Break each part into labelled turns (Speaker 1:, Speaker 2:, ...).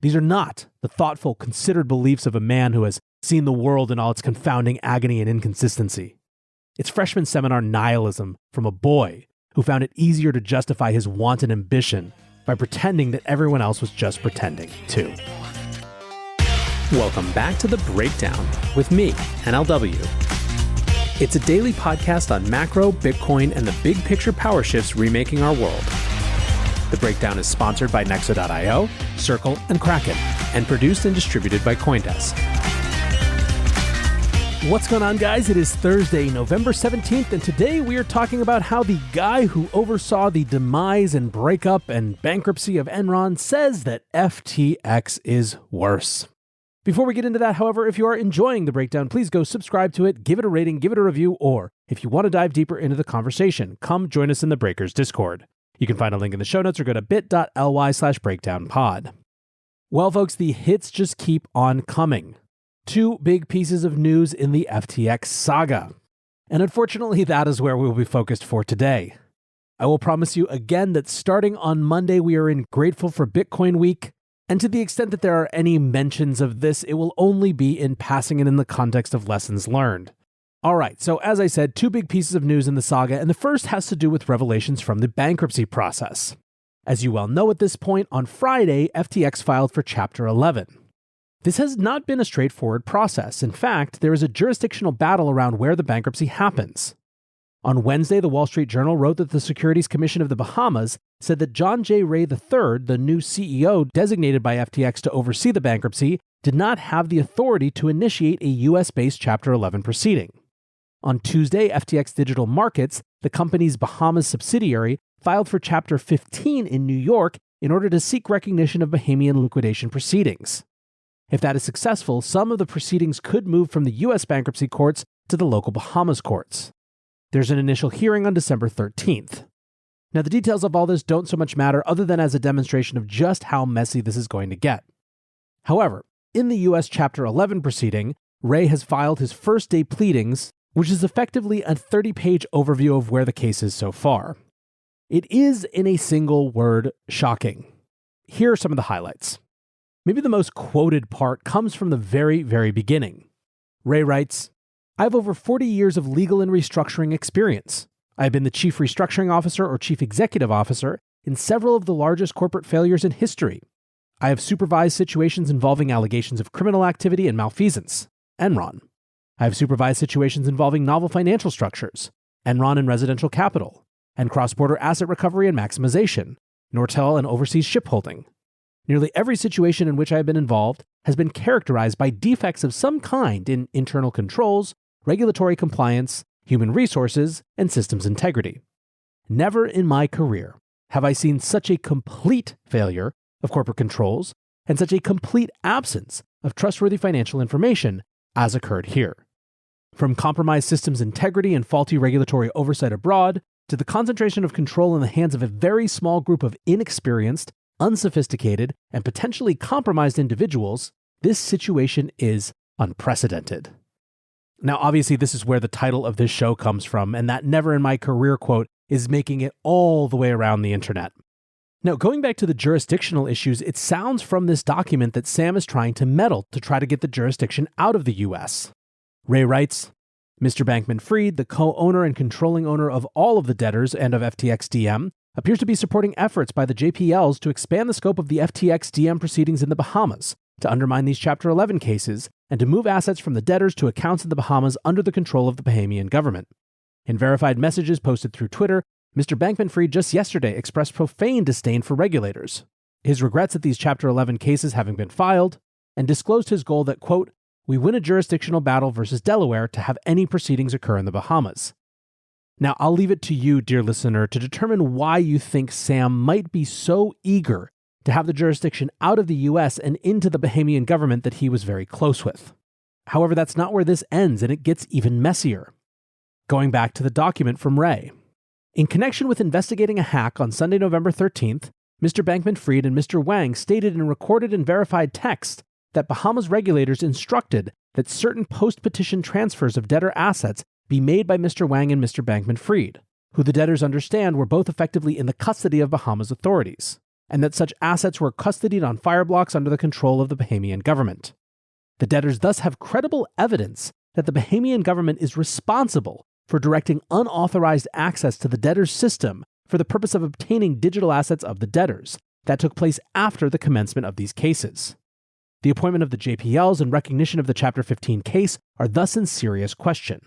Speaker 1: These are not the thoughtful, considered beliefs of a man who has seen the world in all its confounding agony and inconsistency. It's freshman seminar nihilism from a boy who found it easier to justify his wanton ambition by pretending that everyone else was just pretending too.
Speaker 2: Welcome back to The Breakdown with me, NLW. It's a daily podcast on macro, Bitcoin, and the big picture power shifts remaking our world. The Breakdown is sponsored by Nexo.io, Circle, and Kraken, and produced and distributed by CoinDesk.
Speaker 1: What's going on, guys? It is Thursday, November 17th, and today we are talking about how the guy who oversaw the demise and breakup and bankruptcy of Enron says that FTX is worse. Before we get into that, however, if you are enjoying The Breakdown, please go subscribe to it, give it a rating, give it a review, or if you want to dive deeper into the conversation, come join us in the Breakers Discord. You can find a link in the show notes or go to bit.ly/breakdownpod. Well, folks, the hits just keep on coming. Two big pieces of news in the FTX saga. And unfortunately, that is where we will be focused for today. I will promise you again that starting on Monday, we are in Grateful for Bitcoin Week. And to the extent that there are any mentions of this, it will only be in passing and in the context of lessons learned. All right, so as I said, two big pieces of news in the saga, and the first has to do with revelations from the bankruptcy process. As you well know at this point, on Friday, FTX filed for Chapter 11. This has not been a straightforward process. In fact, there is a jurisdictional battle around where the bankruptcy happens. On Wednesday, the Wall Street Journal wrote that the Securities Commission of the Bahamas said that John J. Ray III, the new CEO designated by FTX to oversee the bankruptcy, did not have the authority to initiate a US-based Chapter 11 proceeding. On Tuesday, FTX Digital Markets, the company's Bahamas subsidiary, filed for Chapter 15 in New York in order to seek recognition of Bahamian liquidation proceedings. If that is successful, some of the proceedings could move from the U.S. bankruptcy courts to the local Bahamas courts. There's an initial hearing on December 13th. Now, the details of all this don't so much matter other than as a demonstration of just how messy this is going to get. However, in the U.S. Chapter 11 proceeding, Ray has filed his first-day pleadings, which is effectively a 30-page overview of where the case is so far. It is, in a single word, shocking. Here are some of the highlights. Maybe the most quoted part comes from the very, very beginning. Ray writes, "I have over 40 years of legal and restructuring experience. I have been the chief restructuring officer or chief executive officer in several of the largest corporate failures in history. I have supervised situations involving allegations of criminal activity and malfeasance, Enron. I have supervised situations involving novel financial structures, Enron and residential capital, and cross-border asset recovery and maximization, Nortel and overseas shipholding. Nearly every situation in which I have been involved has been characterized by defects of some kind in internal controls, regulatory compliance, human resources, and systems integrity. Never in my career have I seen such a complete failure of corporate controls and such a complete absence of trustworthy financial information as occurred here. From compromised systems integrity and faulty regulatory oversight abroad, to the concentration of control in the hands of a very small group of inexperienced, unsophisticated, and potentially compromised individuals, this situation is unprecedented." Now, obviously, this is where the title of this show comes from, and that "never in my career" quote is making it all the way around the internet. Now, going back to the jurisdictional issues, it sounds from this document that Sam is trying to meddle to try to get the jurisdiction out of the US. Ray writes, "Mr. Bankman-Fried, the co-owner and controlling owner of all of the debtors and of FTX DM, appears to be supporting efforts by the JPLs to expand the scope of the FTX DM proceedings in the Bahamas, to undermine these Chapter 11 cases, and to move assets from the debtors to accounts in the Bahamas under the control of the Bahamian government. In verified messages posted through Twitter, Mr. Bankman-Fried just yesterday expressed profane disdain for regulators, his regrets at these Chapter 11 cases having been filed, and disclosed his goal that, quote, 'we win a jurisdictional battle versus Delaware to have any proceedings occur in the Bahamas.' Now, I'll leave it to you, dear listener, to determine why you think Sam might be so eager to have the jurisdiction out of the US and into the Bahamian government that he was very close with. However, that's not where this ends, and it gets even messier. Going back to the document from Ray. In connection with investigating a hack on Sunday, November 13th, Mr. Bankman-Fried and Mr. Wang stated in recorded and verified text that Bahamas regulators instructed that certain post-petition transfers of debtor assets be made by Mr. Wang and Mr. Bankman-Fried, who the debtors understand were both effectively in the custody of Bahamas authorities. and that such assets were custodied on fireblocks under the control of the Bahamian government. The debtors thus have credible evidence that the Bahamian government is responsible for directing unauthorized access to the debtors' system for the purpose of obtaining digital assets of the debtors that took place after the commencement of these cases. The appointment of the JPLs and recognition of the Chapter 15 case are thus in serious question.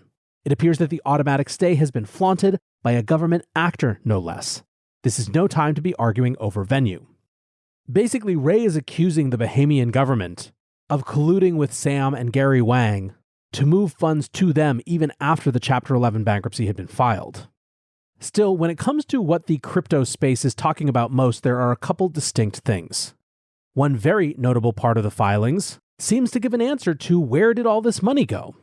Speaker 1: It appears that the automatic stay has been flaunted by a government actor, no less. This is no time to be arguing over venue. Basically, Ray is accusing the Bahamian government of colluding with Sam and Gary Wang to move funds to them even after the Chapter 11 bankruptcy had been filed. Still, when it comes to what the crypto space is talking about most, there are a couple distinct things. One very notable part of the filings seems to give an answer to where did all this money go.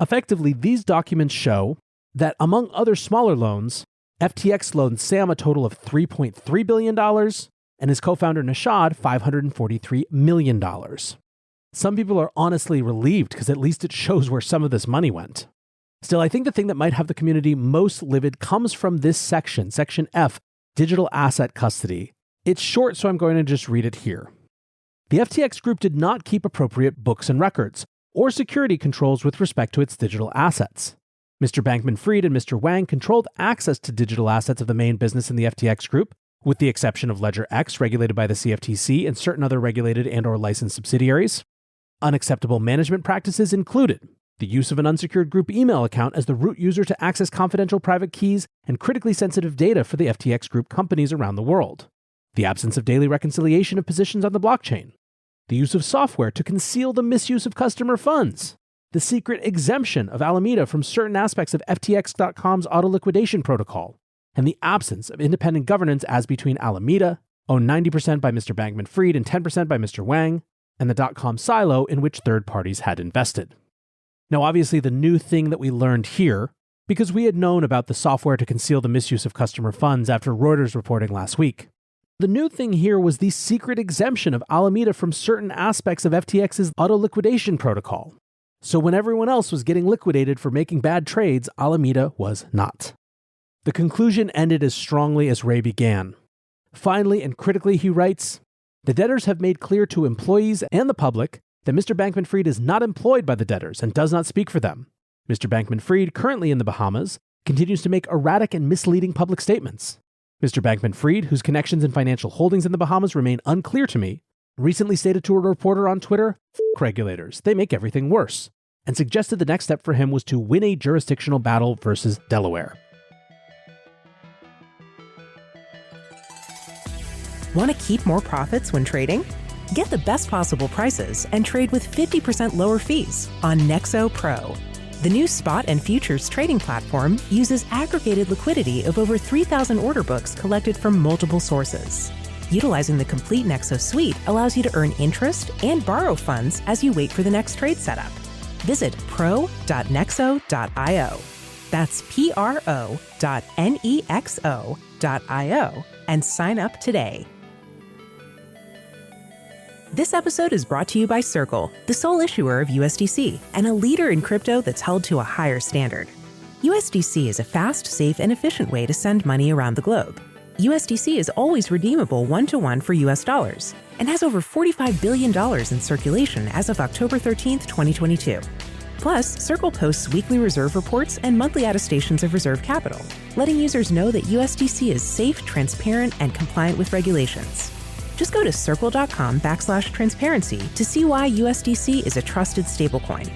Speaker 1: Effectively, these documents show that among other smaller loans, FTX loaned Sam a total of $3.3 billion and his co-founder Nishad $543 million. Some people are honestly relieved because at least it shows where some of this money went. Still, I think the thing that might have the community most livid comes from this section, Section F, Digital Asset Custody. It's short, so I'm going to just read it here. The FTX group did not keep appropriate books and records or security controls with respect to its digital assets. Mr. Bankman-Fried and Mr. Wang controlled access to digital assets of the main business in the FTX group, with the exception of Ledger X, regulated by the CFTC, and certain other regulated and/or licensed subsidiaries. Unacceptable management practices included the use of an unsecured group email account as the root user to access confidential private keys and critically sensitive data for the FTX group companies around the world, the absence of daily reconciliation of positions on the blockchain, the use of software to conceal the misuse of customer funds, the secret exemption of Alameda from certain aspects of FTX.com's auto-liquidation protocol, and the absence of independent governance as between Alameda, owned 90% by Mr. Bankman-Fried and 10% by Mr. Wang, and the .com silo in which third parties had invested. Now, obviously, the new thing that we learned here, because we had known about the software to conceal the misuse of customer funds after Reuters reporting last week, the new thing here was the secret exemption of Alameda from certain aspects of FTX's auto-liquidation protocol. So when everyone else was getting liquidated for making bad trades, Alameda was not. The conclusion ended as strongly as Ray began. Finally and critically, he writes, the debtors have made clear to employees and the public that Mr. Bankman-Fried is not employed by the debtors and does not speak for them. Mr. Bankman-Fried, currently in the Bahamas, continues to make erratic and misleading public statements. Mr. Bankman-Fried, whose connections and financial holdings in the Bahamas remain unclear to me, recently stated to a reporter on Twitter, "F*** regulators, they make everything worse," and suggested the next step for him was to win a jurisdictional battle versus Delaware.
Speaker 3: Want to keep more profits when trading? Get the best possible prices and trade with 50% lower fees on Nexo Pro. The new spot and futures trading platform uses aggregated liquidity of over 3,000 order books collected from multiple sources. Utilizing the complete Nexo suite allows you to earn interest and borrow funds as you wait for the next trade setup. Visit pro.nexo.io. That's pro.nexo.io and sign up today. This episode is brought to you by Circle, the sole issuer of USDC and a leader in crypto that's held to a higher standard. USDC is a fast, safe, and efficient way to send money around the globe. USDC is always redeemable one-to-one for US dollars and has over $45 billion in circulation as of October 13, 2022. Plus, Circle posts weekly reserve reports and monthly attestations of reserve capital, letting users know that USDC is safe, transparent, and compliant with regulations. Just go to circle.com/transparency to see why USDC is a trusted stablecoin.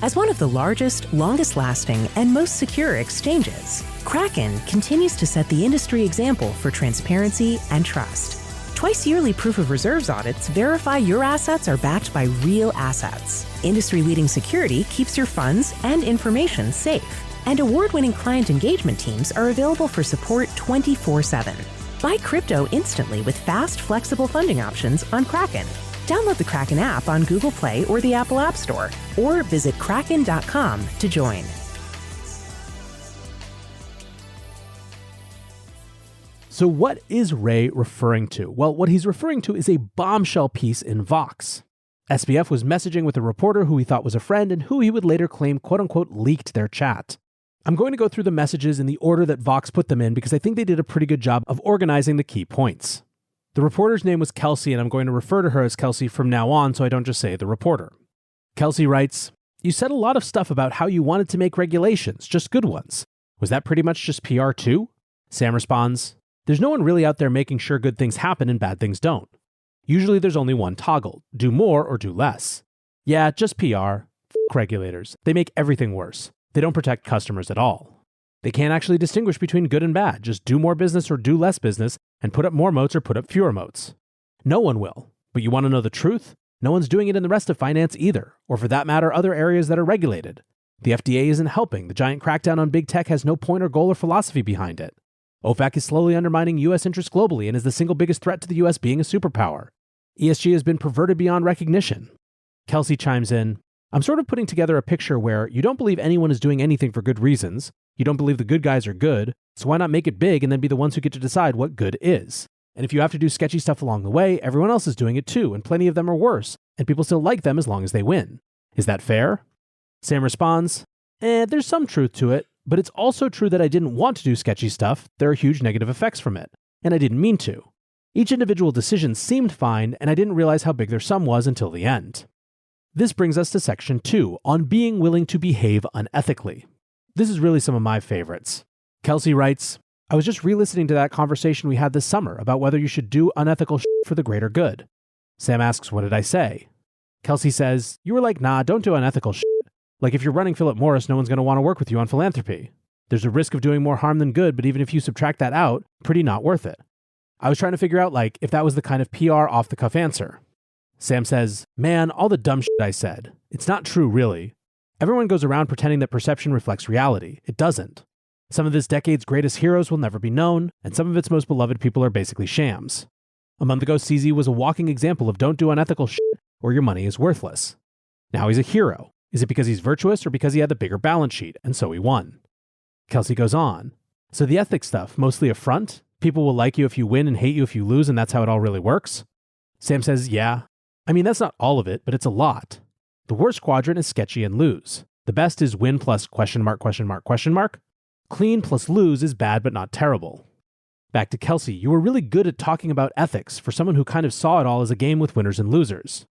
Speaker 3: As one of the largest, longest-lasting, and most secure exchanges, Kraken continues to set the industry example for transparency and trust. Twice-yearly proof of reserves audits verify your assets are backed by real assets. Industry-leading security keeps your funds and information safe. And award-winning client engagement teams are available for support 24/7. Buy crypto instantly with fast, flexible funding options on Kraken. Download the Kraken app on Google Play or the Apple App Store, or visit kraken.com to join.
Speaker 1: So what is Ray referring to? Well, what he's referring to is a bombshell piece in Vox. SBF was messaging with a reporter who he thought was a friend and who he would later claim quote-unquote leaked their chat. I'm going to go through the messages in the order that Vox put them in because I think they did a pretty good job of organizing the key points. The reporter's name was Kelsey, and I'm going to refer to her as Kelsey from now on so I don't just say the reporter. Kelsey writes, "You said a lot of stuff about how you wanted to make regulations, just good ones. Was that pretty much just PR too?" Sam responds, "There's no one really out there making sure good things happen and bad things don't. Usually there's only one toggle, do more or do less. Yeah, just PR. F*** regulators. They make everything worse. They don't protect customers at all. They can't actually distinguish between good and bad. Just do more business or do less business and put up more moats or put up fewer moats. No one will. But you want to know the truth? No one's doing it in the rest of finance either, or for that matter, other areas that are regulated. The FDA isn't helping. The giant crackdown on big tech has no point or goal or philosophy behind it. OFAC is slowly undermining U.S. interests globally and is the single biggest threat to the U.S. being a superpower. ESG has been perverted beyond recognition." Kelsey chimes in, "I'm sort of putting together a picture where you don't believe anyone is doing anything for good reasons. You don't believe the good guys are good, so why not make it big and then be the ones who get to decide what good is? And if you have to do sketchy stuff along the way, everyone else is doing it too, and plenty of them are worse, and people still like them as long as they win. Is that fair?" Sam responds, "There's some truth to it, but it's also true that I didn't want to do sketchy stuff. There are huge negative effects from it, and I didn't mean to. Each individual decision seemed fine, and I didn't realize how big their sum was until the end." This brings us to section 2, on being willing to behave unethically. This is really some of my favorites. Kelsey writes, "I was just re-listening to that conversation we had this summer about whether you should do unethical shit for the greater good." Sam asks, "What did I say?" Kelsey says, "You were like, nah, don't do unethical shit. Like if you're running Philip Morris, no one's going to want to work with you on philanthropy. There's a risk of doing more harm than good, but even if you subtract that out, pretty not worth it." I was trying to figure out if that was the kind of PR off-the-cuff answer. Sam says, "Man, all the dumb shit I said. It's not true, really. Everyone goes around pretending that perception reflects reality. It doesn't. Some of this decade's greatest heroes will never be known, and some of its most beloved people are basically shams. A month ago, CZ was a walking example of don't do unethical shit or your money is worthless. Now he's a hero. Is it because he's virtuous or because he had the bigger balance sheet, and so he won?" Kelsey goes on, "So the ethics stuff, mostly a front? People will like you if you win and hate you if you lose, and that's how it all really works?" Sam says, "Yeah. I mean, that's not all of it, but it's a lot. The worst quadrant is sketchy and lose. The best is win plus ? Clean plus lose is bad but not terrible." Back to Kelsey, "You were really good at talking about ethics for someone who kind of saw it all as a game with winners and losers."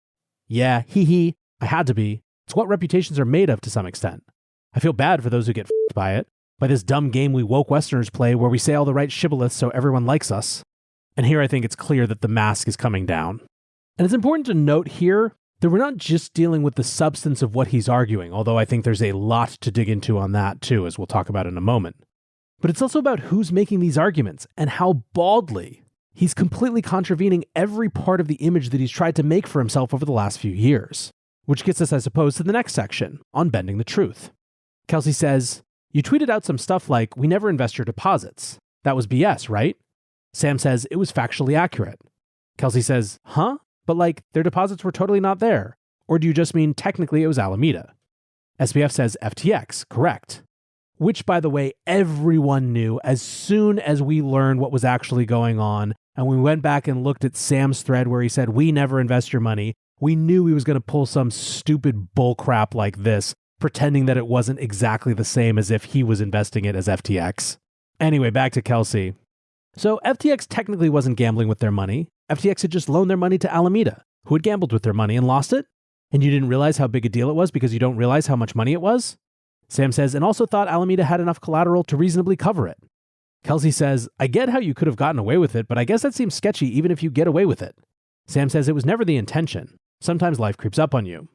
Speaker 1: "Yeah, hee. I had to be. It's what reputations are made of to some extent. I feel bad for those who get f***ed by it, by this dumb game we woke Westerners play where we say all the right shibboleths so everyone likes us." And here I think it's clear that the mask is coming down. And it's important to note here that we're not just dealing with the substance of what he's arguing, although I think there's a lot to dig into on that too, as we'll talk about in a moment. But it's also about who's making these arguments and how baldly he's completely contravening every part of the image that he's tried to make for himself over the last few years. Which gets us, I suppose, to the next section, on bending the truth. Kelsey says, "You tweeted out some stuff like, 'We never invest your deposits.' That was BS, right?" Sam says, "It was factually accurate." Kelsey says, "Huh? But their deposits were totally not there. Or do you just mean technically it was Alameda?" SBF says, "FTX, correct." Which, by the way, everyone knew as soon as we learned what was actually going on, and we went back and looked at Sam's thread where he said, "We never invest your money." We knew he was going to pull some stupid bullcrap like this, pretending that it wasn't exactly the same as if he was investing it as FTX. Anyway, back to Kelsey. So FTX technically wasn't gambling with their money. FTX had just loaned their money to Alameda, who had gambled with their money and lost it. And you didn't realize how big a deal it was because you don't realize how much money it was? Sam says, "And also thought Alameda had enough collateral to reasonably cover it." Kelsey says, "I get how you could have gotten away with it, but I guess that seems sketchy even if you get away with it." Sam says, "It was never the intention. Sometimes life creeps up on you."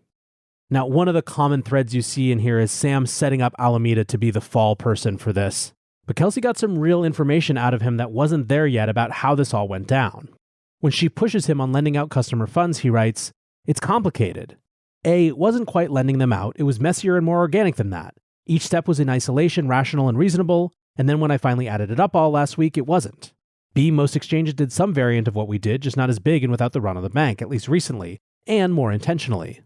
Speaker 1: Now, one of the common threads you see in here is Sam setting up Alameda to be the fall person for this. But Kelsey got some real information out of him that wasn't there yet about how this all went down. When she pushes him on lending out customer funds, he writes, "It's complicated. It wasn't quite lending them out. It was messier and more organic than that. Each step was in isolation, rational and reasonable. And then when I finally added it up all last week, it wasn't. B, most exchanges did some variant of what we did, just not as big and without the run of the bank, at least recently, and more intentionally.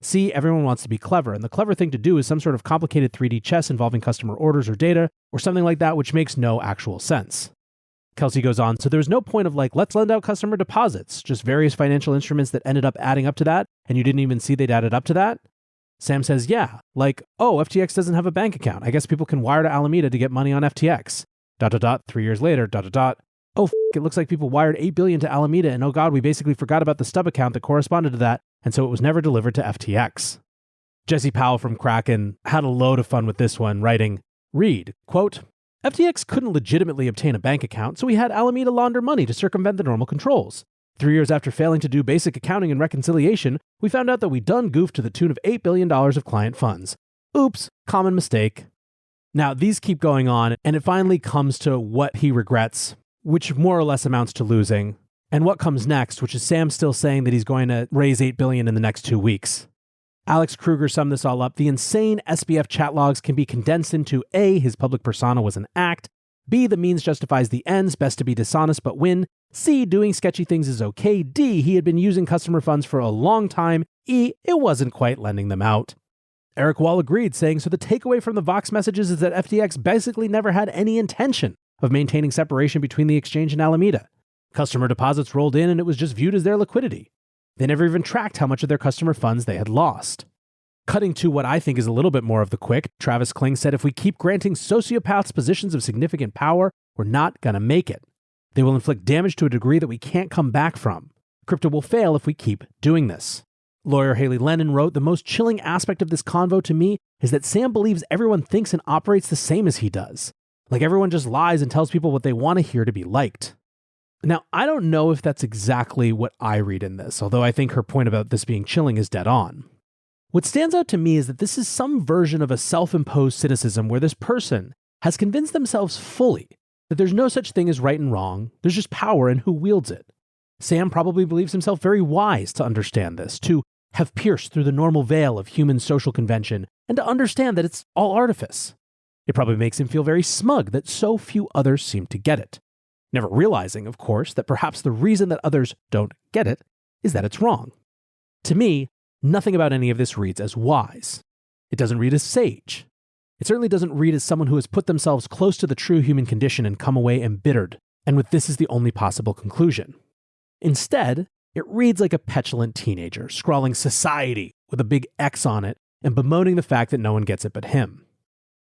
Speaker 1: C, everyone wants to be clever, and the clever thing to do is some sort of complicated 3D chess involving customer orders or data, or something like that, which makes no actual sense." Kelsey goes on, "So there was no point of let's lend out customer deposits, just various financial instruments that ended up adding up to that, and you didn't even see they'd added up to that?" Sam says, yeah, like, oh, FTX doesn't have a bank account. I guess people can wire to Alameda to get money on FTX. ... 3 years later, ... Oh, it looks like people wired $8 billion to Alameda, and oh god, we basically forgot about the stub account that corresponded to that, and so it was never delivered to FTX. Jesse Powell from Kraken had a load of fun with this one, writing, read, quote, FTX couldn't legitimately obtain a bank account, so we had Alameda launder money to circumvent the normal controls. 3 years after failing to do basic accounting and reconciliation, we found out that we done goofed to the tune of $8 billion of client funds. Oops, common mistake. Now, these keep going on, and it finally comes to what he regrets, which more or less amounts to losing, and what comes next, which is Sam still saying that he's going to raise $8 billion in the next 2 weeks. Alex Kruger summed this all up. The insane SBF chat logs can be condensed into A, his public persona was an act, B, the means justifies the ends, best to be dishonest but win, C, doing sketchy things is okay, D, he had been using customer funds for a long time, E, it wasn't quite lending them out. Eric Wall agreed, saying, so the takeaway from the Vox messages is that FTX basically never had any intention of maintaining separation between the exchange and Alameda. Customer deposits rolled in and it was just viewed as their liquidity. They never even tracked how much of their customer funds they had lost. Cutting to what I think is a little bit more of the quick, Travis Kling said, if we keep granting sociopaths positions of significant power, we're not going to make it. They will inflict damage to a degree that we can't come back from. Crypto will fail if we keep doing this. Lawyer Haley Lennon wrote, the most chilling aspect of this convo to me is that Sam believes everyone thinks and operates the same as he does. Like everyone just lies and tells people what they want to hear to be liked. Now, I don't know if that's exactly what I read in this, although I think her point about this being chilling is dead on. What stands out to me is that this is some version of a self-imposed cynicism where this person has convinced themselves fully that there's no such thing as right and wrong, there's just power and who wields it. Sam probably believes himself very wise to understand this, to have pierced through the normal veil of human social convention, and to understand that it's all artifice. It probably makes him feel very smug that so few others seem to get it. Never realizing, of course, that perhaps the reason that others don't get it is that it's wrong. To me, nothing about any of this reads as wise. It doesn't read as sage. It certainly doesn't read as someone who has put themselves close to the true human condition and come away embittered, and with this as the only possible conclusion. Instead, it reads like a petulant teenager, scrawling society with a big X on it and bemoaning the fact that no one gets it but him.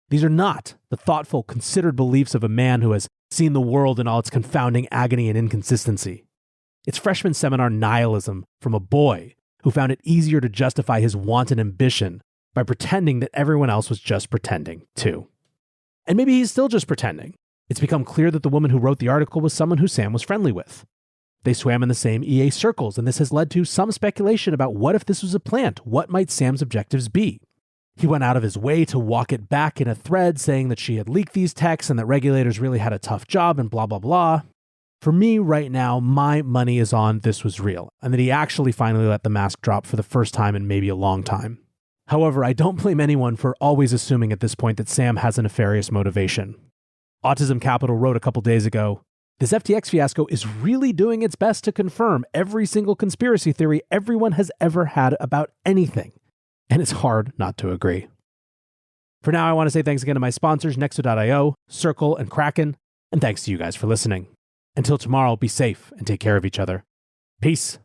Speaker 1: These are not the thoughtful, considered beliefs of a man who has seen the world in all its confounding agony and inconsistency. It's freshman seminar nihilism from a boy who found it easier to justify his wanton ambition by pretending that everyone else was just pretending, too. And maybe he's still just pretending. It's become clear that the woman who wrote the article was someone who Sam was friendly with. They swam in the same EA circles, and this has led to some speculation about what if this was a plant, what might Sam's objectives be? He went out of his way to walk it back in a thread saying that she had leaked these texts and that regulators really had a tough job and blah, blah, blah. For me right now, my money is on this was real, and that he actually finally let the mask drop for the first time in maybe a long time. However, I don't blame anyone for always assuming at this point that Sam has a nefarious motivation. Autism Capital wrote a couple days ago, this FTX fiasco is really doing its best to confirm every single conspiracy theory everyone has ever had about anything. And it's hard not to agree. For now, I want to say thanks again to my sponsors, Nexo.io, Circle, and Kraken, and thanks to you guys for listening. Until tomorrow, be safe and take care of each other. Peace.